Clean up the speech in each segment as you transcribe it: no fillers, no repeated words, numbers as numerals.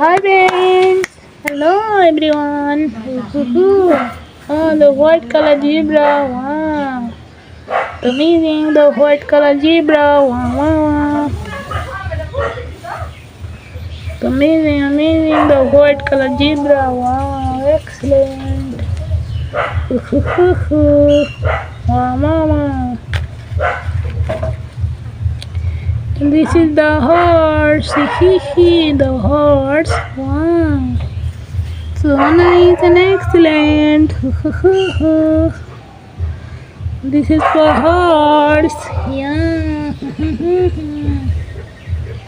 Hi friends! Hello everyone! Woohoo! Oh, the white color zebra! Wow! Amazing! The white color zebra! Wow! Wow! Wow! Amazing! Amazing! The white color zebra! Wow! Excellent! Woohoo! Wow! Wow! Wow! And this is the horse! Hee hee! The horse! Wow! So nice and excellent. This is for horse. Yeah.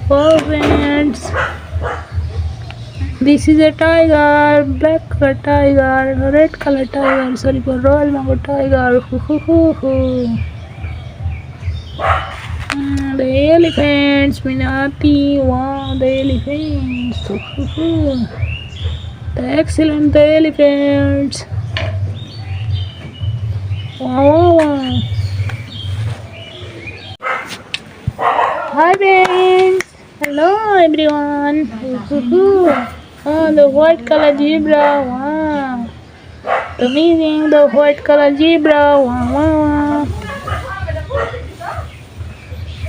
For friends. This is a tiger, black color tiger, red color tiger. Sorry, for royal mango tiger. The elephants, Minati. Wow, the elephants. The excellent elephants. Wow, wow, wow. Hi friends. Hello everyone. Oh, the white color zebra. Wow. Amazing. The white color zebra. Wow, wow, wow.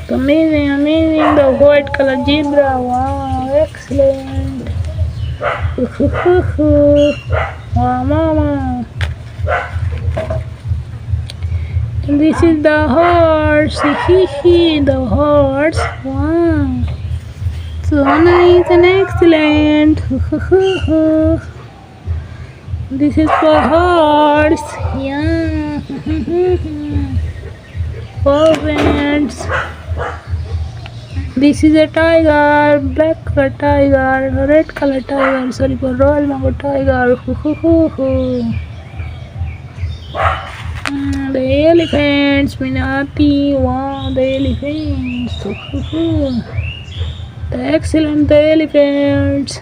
Amazing, amazing. The white color zebra. Wow, excellent. Wow, wow, wow. And this is the horse. Hee hee, the horse. Wow. So nice and excellent. This is for horse. Yeah. For friends. This is a tiger, black color tiger, red color tiger. Sorry, for royal mango tiger. The elephants, Minati. Wow, the elephants. The excellent elephants.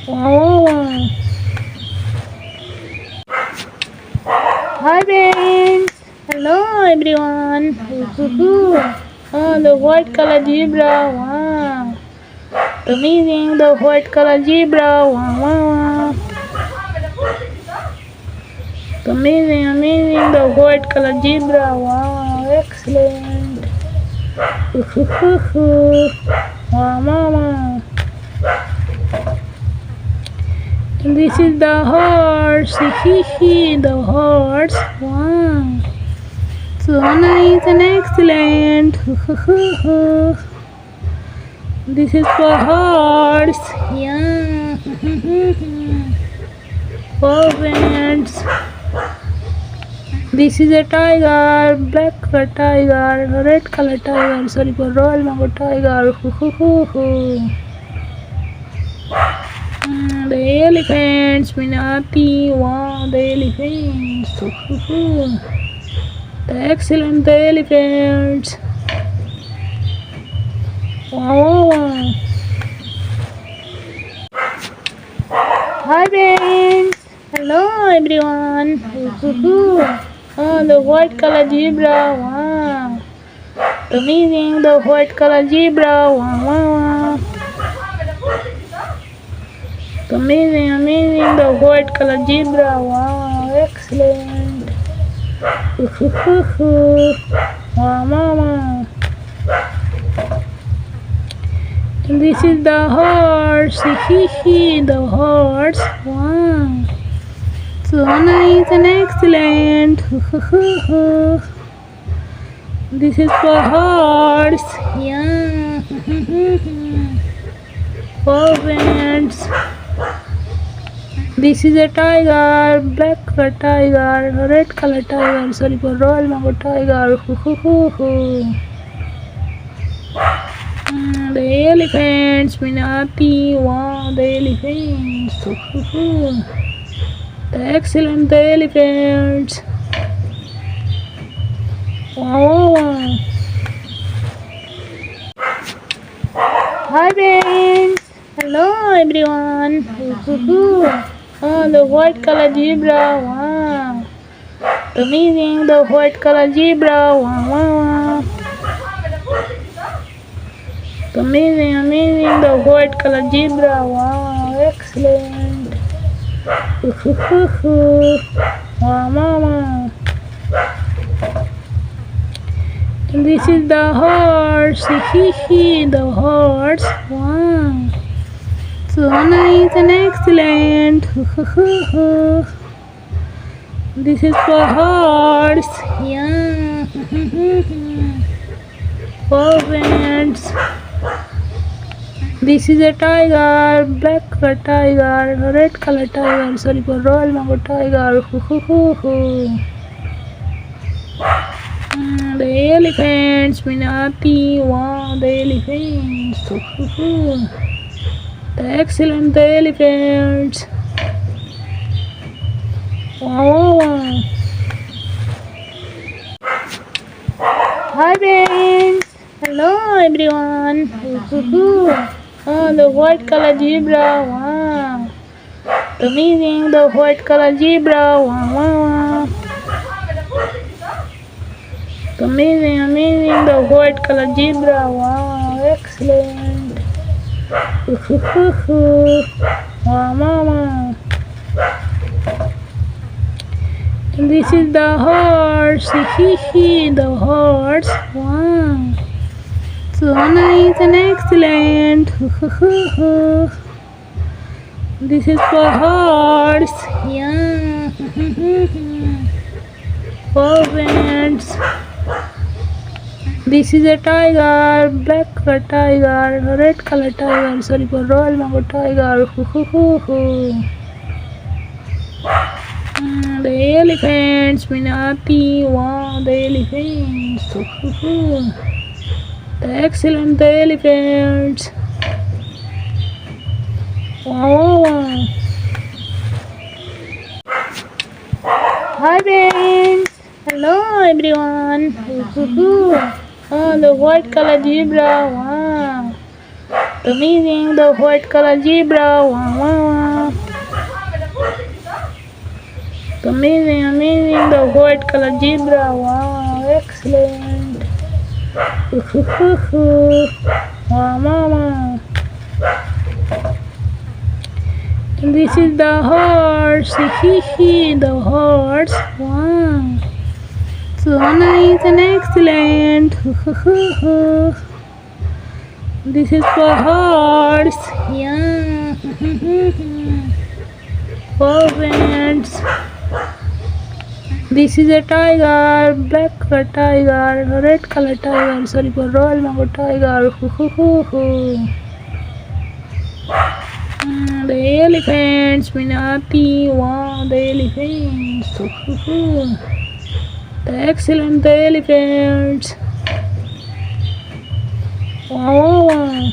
Wow, wow, wow. Hi friends. Hello everyone. Oh, the white color zebra. Wow. Amazing. The white color zebra. Wow, wow, wow. Amazing, amazing. The white color zebra. Wow, excellent. Wow, wow, wow. And this is the horse. Hee hee, the horse. Wow. So nice and excellent. This is for horse. Yeah. For friends. This is a tiger, black color tiger, red color tiger. Sorry, for royal mango tiger. The elephants, Minati. Wow, the elephants. The excellent elephants. Wow, wow, wow. Hi friends. Hello everyone. Oh, the white color zebra. Wow. Amazing. The white color zebra. Wow, wow, wow. Amazing, amazing. The white color zebra. Wow, excellent. Wow, wow, wow. And this is the horse. Hee hee, the horse. Wow. So nice and excellent. This is for horse. Yeah. For friends. This is a tiger, black color tiger, red color tiger. Sorry, for royal mango tiger. The elephants, Minati. Wow, the elephants. The excellent elephants. Wow, wow, wow. Hi friends. Hello everyone. Oh, the white color zebra. Wow. Amazing. The white color zebra. Wow, wow, wow. Amazing, amazing. The white color zebra. Wow, excellent. Wow, mama. And this is the horse. The horse. Wow. So nice and excellent. This is for horse. Yeah. Perfect. This is a tiger, black color tiger, red color tiger, sorry for royal mango tiger. The elephants, Minati, wow, the elephants. The excellent, the elephants. Wow. Hi friends. Hello everyone. Oh, the white color zebra. Wow. Amazing, the white color zebra. Wow. Amazing, amazing, the white color zebra. Wow, excellent. Wow, mama. And this is the horse. The horse. Wow. So nice and excellent. This is for horse. Yeah. Perfect. This is a tiger, black color tiger, red color tiger, sorry for royal mango tiger. The elephants, Minati, wow, the elephants. The excellent, the elephants. Wow. Hi friends. Hello everyone. Oh, the white color zebra. Wow. Amazing, the white color zebra. Wow. Amazing, amazing, the white color zebra. Wow, excellent. Wow, mama. And this is the horse. The horse. Wow. So nice and excellent. This is for horse. Yeah. Perfect. This is a tiger, black color tiger, red color tiger, sorry for royal mango tiger. The elephants, Minati, wow, the elephants. The excellent, the elephants. Wow.